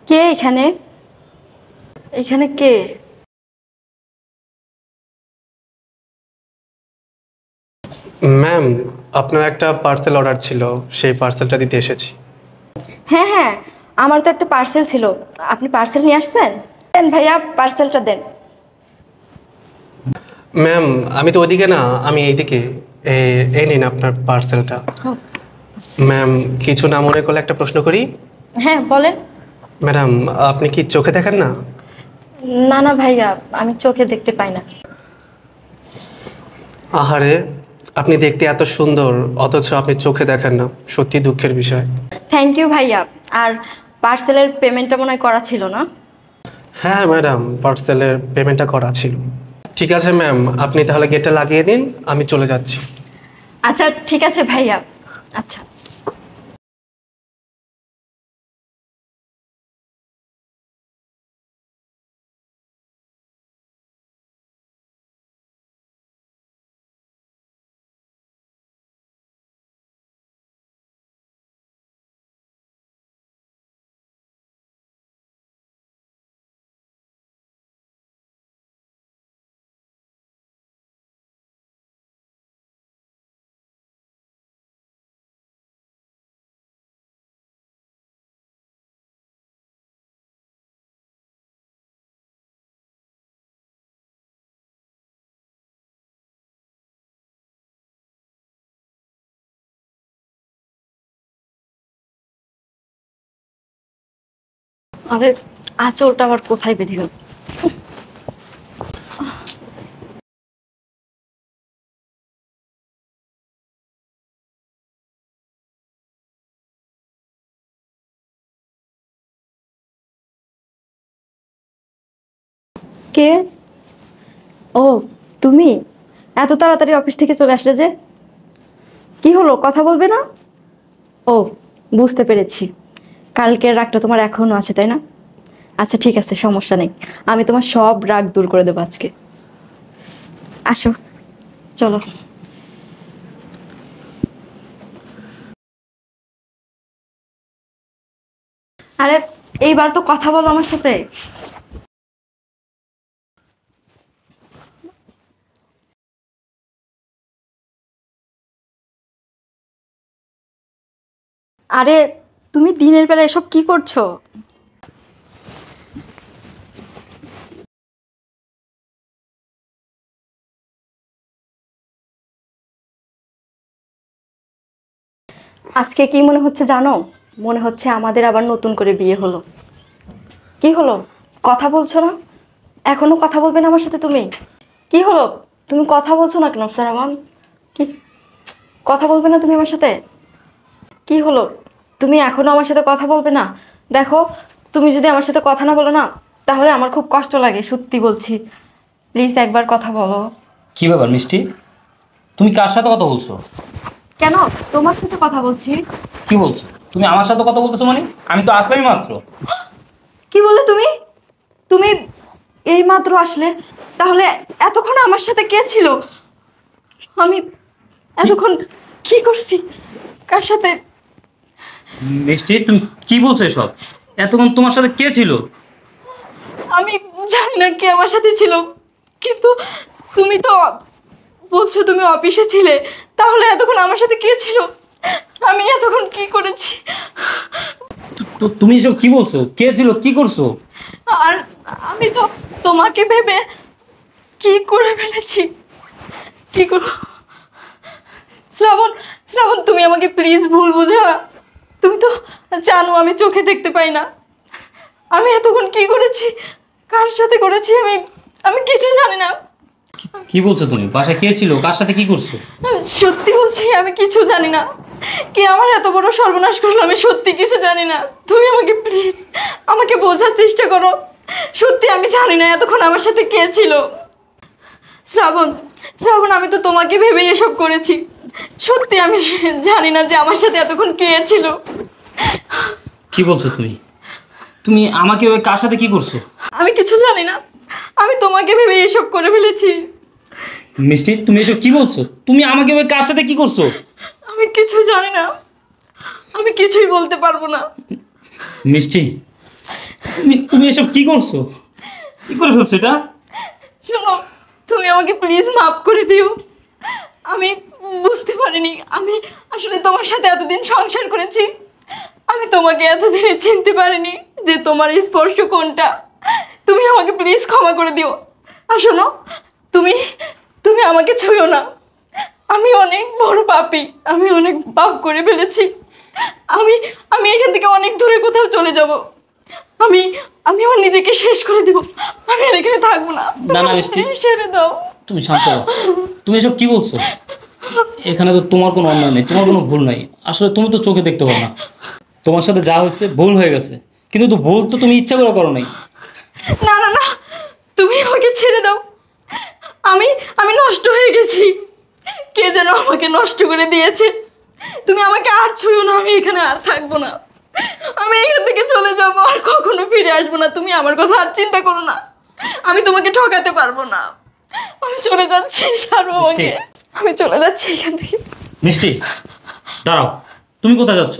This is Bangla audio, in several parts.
কে এখানে? এখানে কে? ম্যাম, আপনার একটা পার্সেল অর্ডার ছিল, সেই পার্সেলটা দিতে এসেছি। হ্যাঁ হ্যাঁ, আমার তো একটা পার্সেল ছিল। আপনি পার্সেল নিয়ে আসছেন? দেন ভাইয়া, পার্সেলটা দেন। ম্যাম, আমি তো ওইদিকে না, আমি এইদিকে। এই নিন আপনার পার্সেলটা। ম্যাম, কিছু না মনে করলে একটা প্রশ্ন করি? হ্যাঁ বলেন। ম্যাডাম, আপনি কি চোখে দেখেন না? না না ভাইয়া, আমি চোখে দেখতে পাই না। আহারে, আপনি দেখতে এত সুন্দর অথচ আপনি চোখে দেখেন না, সত্যি দুঃখের বিষয়। থ্যাংক ইউ ভাইয়া। আর পার্সেলের পেমেন্টটা মনে হয় করা ছিল না? হ্যাঁ ম্যাডাম, পার্সেলের পেমেন্টটা করা ছিল। ঠিক আছে ম্যাম, আপনি তাহলে গেটটা লাগিয়ে দিন, আমি চলে যাচ্ছি। আচ্ছা ঠিক আছে ভাইয়া। আচ্ছা। আরে আঁচলটা আবার কোথায় বেঁধে গেল? কে? ও, তুমি এত তাড়াতাড়ি অফিস থেকে চলে আসলে যে? কি হলো, কথা বলবে না? ও, বুঝতে পেরেছি। কালকের রাগটা তোমার এখনো আছে, তাই না? আচ্ছা ঠিক আছে, সমস্যা নেই। আমি তোমার সব রাগ দূর করে দেবো আজকে। আসো, চলো। আরে এইবার তো কথা বলো আমার সাথে। আরে তুমি দিনের বেলা এসব কি করছো? আজকে কি মনে হচ্ছে জানো? মনে হচ্ছে আমাদের আবার নতুন করে বিয়ে হলো। কি হলো, কথা বলছো না? এখনো কথা বলবে না আমার সাথে তুমি? কি হলো, তুমি কথা বলছো না কেন সারামান? কি, কথা বলবে না তুমি আমার সাথে? কি হলো, তুমি এখনো আমার সাথে কথা বলবে না? দেখো, তুমি যদি আমার সাথে কথা না বলো না, তাহলে আমার খুব কষ্ট লাগে, সত্যি বলছি। প্লিজ একবার কথা বলো। কি ব্যাপার মিষ্টি, তুমি কার সাথে কথা বলছো? কেন, তোমার সাথে কথা বলছি। কি বলছো তুমি? আমার সাথে কথা বলতেছো মানে? আমি তো আসলামই মাত্র। কি বললে তুমি? তুমি এই মাত্র আসলে? তাহলে এতক্ষণ আমার সাথে কে ছিল? আমি এতক্ষণ কি করছি, কার সাথে? মিষ্টি, তুমি কি বলছো এসব? এতক্ষণ তোমার সাথে কে ছিল? আমি জানি না কে আমার সাথে ছিল, কিন্তু তুমি তো বলছো তুমি অফিসে ছিলে। তাহলে এতক্ষণ আমার সাথে কে ছিল? আমি এতক্ষণ কি করেছি? তো তুমি এসব কি বলছো? কে ছিল, কি করছো? আর আমি তো তোমাকে ভেবে কি করে ফেলেছি। কি করব? শ্রাবণ, শ্রাবণ তুমি আমাকে প্লিজ ভুল বুঝো না। তুমি তো জানো আমি চোখে দেখতে পাই না। আমি এতক্ষণ কি করেছি, কার সাথে করেছি, আমি আমি কিছু জানি না। কি বলছো তুমি? বাসায় কে ছিল, কার সাথে কি করছো? সত্যি বলছি, আমি কিছু জানি না। কে আমার এত বড় সর্বনাশ করলো, আমি সত্যি কিছু জানি না। তুমি আমাকে প্লিজ, আমাকে বোঝার চেষ্টা করো। সত্যি আমি জানি না এতক্ষণ আমার সাথে কে ছিল। শ্রাবণ, শ্রাবণ আমি তো তোমাকে ভেবেই এসব করেছি। সত্যি আমি জানি না যে আমার সাথে এতক্ষণ কে ছিল। কি বলছো তুমি? তুমি আমাকে ওই কার সাথে কি করছো? আমি কিছু জানি না, আমি তোমাকে ভেবে এসব করে ফেলেছি। মিষ্টি, তুমি এসব কি বলছো? তুমি আমাকে ওই কার সাথে কি করছো? আমি কিছু জানি না, আমি কিছুই বলতে পারবো না। মিষ্টি, তুমি এসব কি করছো? কি করে ফেলছো এটা? শোনো, তুমি আমাকে প্লিজ মাফ করে দিও। আমি বুঝতে পারিনি, আমি আসলে তোমার সাথে এতদিন সংসার করেছি, আমি তোমাকে এতদিনে চিনতে পারিনি যে তোমার স্পর্শ কোনটা। তুমি আমাকে প্লিজ ক্ষমা করে দিও। আর শোনো, তুমি তুমি আমাকে ছুঁয়ো না, আমি অনেক বড় পাপী, আমি অনেক পাপ করে ফেলেছি। আমি আমি এখান থেকে অনেক দূরে কোথাও চলে যাব। আমি আমি আমার নিজেকে শেষ করে দিব, আমি আর এখানে থাকবো না। না, না, মিষ্টি। Please ছেড়ে দাও। তুমি শান্ত হও। তুমি এসব কি বলছো? এখানে তো তোমার কোনো অন্যায় নেই, তোমার কোনো ভুল নাই। আসলে তুমি তো চোখে দেখতে পাও না। তোমার সাথে যা হয়েছে ভুল হয়ে গেছে, কিন্তু তো ভুল তো তুমি ইচ্ছা করে করো নাই। না না না, তুমি আমাকে ছেড়ে দাও। আমি আমি নষ্ট হয়ে গেছি, কে যেন আমাকে নষ্ট করে দিয়েছে। তুমি আমাকে আর ছুঁয়ো না, আমি এখানে আর থাকবো না। আমি এখান থেকে চলে যাবো, আর কখনো ফিরে আসবো না। তুমি আমার কথা আর চিন্তা করো না, আমি তোমাকে ঠকাতে পারবো না। আমি চলে যাচ্ছি, ছাড়ো আমাকে। আমি চলে যাচ্ছি এখান থেকে। মিষ্টি, দাঁড়াও। তুমি কোথায় যাচ্ছ?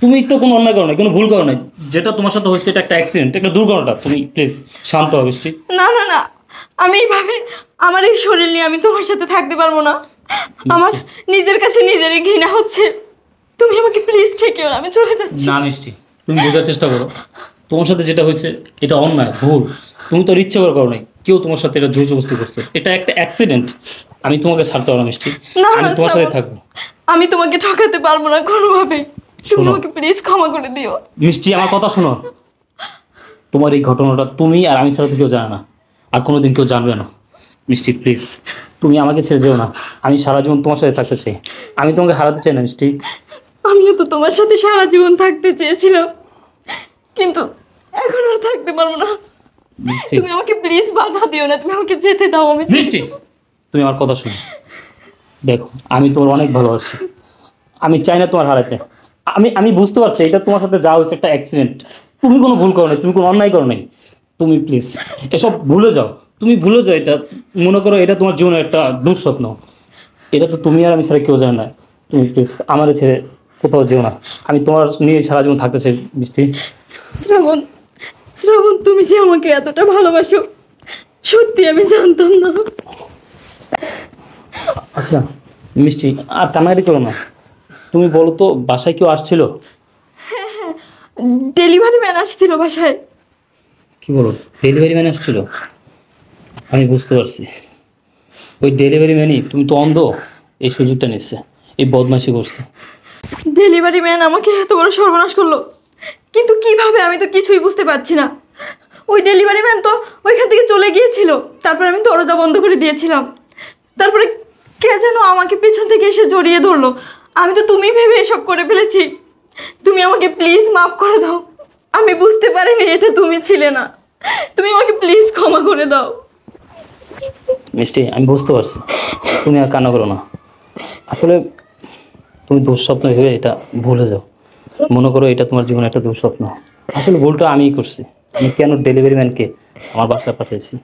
তুমি তো কোনো অন্যায় করো না, কোনো ভুল করো না। যেটা তোমার সাথে হয়েছে এটা একটা অ্যাক্সিডেন্ট, একটা দুর্ঘটনা। তুমি প্লিজ শান্ত হও মিষ্টি। না না না, আমি এইভাবে আমার এই শরীর নিয়ে আমি তোমার সাথে থাকতে পারবো না। আমার নিজের কাছে নিজেরই ঘৃণা হচ্ছে। তুমি আমাকে প্লিজ ঠেকেও না, আমি চলে যাচ্ছি। না মিষ্টি, তুমি বোঝার চেষ্টা করো। তোমার সাথে যেটা হয়েছে এটা অন্যায়, ভুল। তুমি তো আর ইচ্ছা করে করো নাই, কেউ তোমার সাথে এটা জোর জবরদস্তি করছে। এটা একটা অ্যাক্সিডেন্ট। আমি তোমাকে ছাড়তে পারবো না মিষ্টি, না, আমি না, তোমার সাথে শ্রাবণ। থাকবো। আমি তোমাকে ঠকাতে পারবো না কোনোভাবেই। তুমি শোনো। আমাকে প্লিজ ক্ষমা করে দিও। মিষ্টি, আমার কথা শোনো। তোমার এই ঘটনাটা তুমি আর আমি ছাড়া তো কেউ জানে না, আর কোনোদিন কেউ জানবে না। মিষ্টি প্লিজ, তুমি আমাকে ছেড়ে যেও না। আমি সারা জীবন তোমার সাথে থাকতে চাই, আমি তোমাকে হারাতে চাই না মিষ্টি। আমিও তো তোমার সাথে সারা জীবন থাকতে চেয়েছিলাম, কিন্তু এখন আর থাকতে পারবো না। মিষ্টি, তুমি আমাকে প্লিজ বাধা দিও না, তুমি আমাকে যেতে দাও। আমি মিষ্টি, তুমি আমার কথা শোনো। দেখো, আমি তোমার অনেক ভালোবাসি, আমি চাই না তোমার হারাতে। আমি বুঝতে পারছি এটা তোমার সাথে যা হয়েছে একটা অ্যাক্সিডেন্ট। তুমি কোনো ভুল করো নাই, তুমি কোনো অন্যায় করো নাই। তুমি প্লিজ এসব ভুলে যাও। তুমি ভুলে যাও এটা। মনে করো এটা তোমার জীবনের একটা দুঃস্বপ্ন। এটা তো তুমি আর আমি ছাড়া কেউ জানে না। তুমি প্লিজ আমার ছেড়ে কোথাও যেও না। আমি তোমার নিয়ে সারা জীবন থাকতে চাই মিষ্টি। শ্রাবণ, শ্রাবণ, তুমি যে আমাকে এতটা ভালোবাসো, সত্যি আমি জানতাম না। আচ্ছা মিষ্টি, আর কান্নাকাটি করো না। তুমি বলো তো, বাসায় কেউ আসছিল? ডেলিভারি ম্যান আসছিল বাসায়। কি বলো, ডেলিভারি ম্যান আসছিল? আমি বুঝতে পারছি। ওই ডেলিভারি ম্যানই, তুমি তো অন্ধ, এই সুযোগটা নিচ্ছে, এই বদমাশি করছে। ডেলিভারি ম্যান আমাকে এত বড় সর্বনাশ করলো, কিন্তু কিভাবে আমি তো কিছুই বুঝতে পারছি না। ওই ডেলিভারি ম্যান তো ওইখান থেকে চলে গিয়েছিল, তারপর আমি দরজা বন্ধ করে দিয়েছিলাম। তারপরে কে যেন আমাকে পিছন থেকে এসে জড়িয়ে ধরলো। আমি তো তুমি ভেবে এসব করে ফেলেছি। তুমি আমাকে প্লিজ মাফ করে দাও, আমি বুঝতে পারিনি এটা তুমি ছিলে না। তুমি আমাকে প্লিজ ক্ষমা করে দাও। মিষ্টি, আমি বুঝতে পারছি, তুমি আর কান্না করো না। আসলে তুমি দুঃস্বপ্ন ভেবে এটা ভুলে যাও। মনে করো এটা তোমার জীবনে একটা দুঃস্বপ্ন। আসলে ভুলটা আমিই করছি। আমি কেন ডেলিভারি ম্যানকে আমার বাসায় পাঠিয়েছি।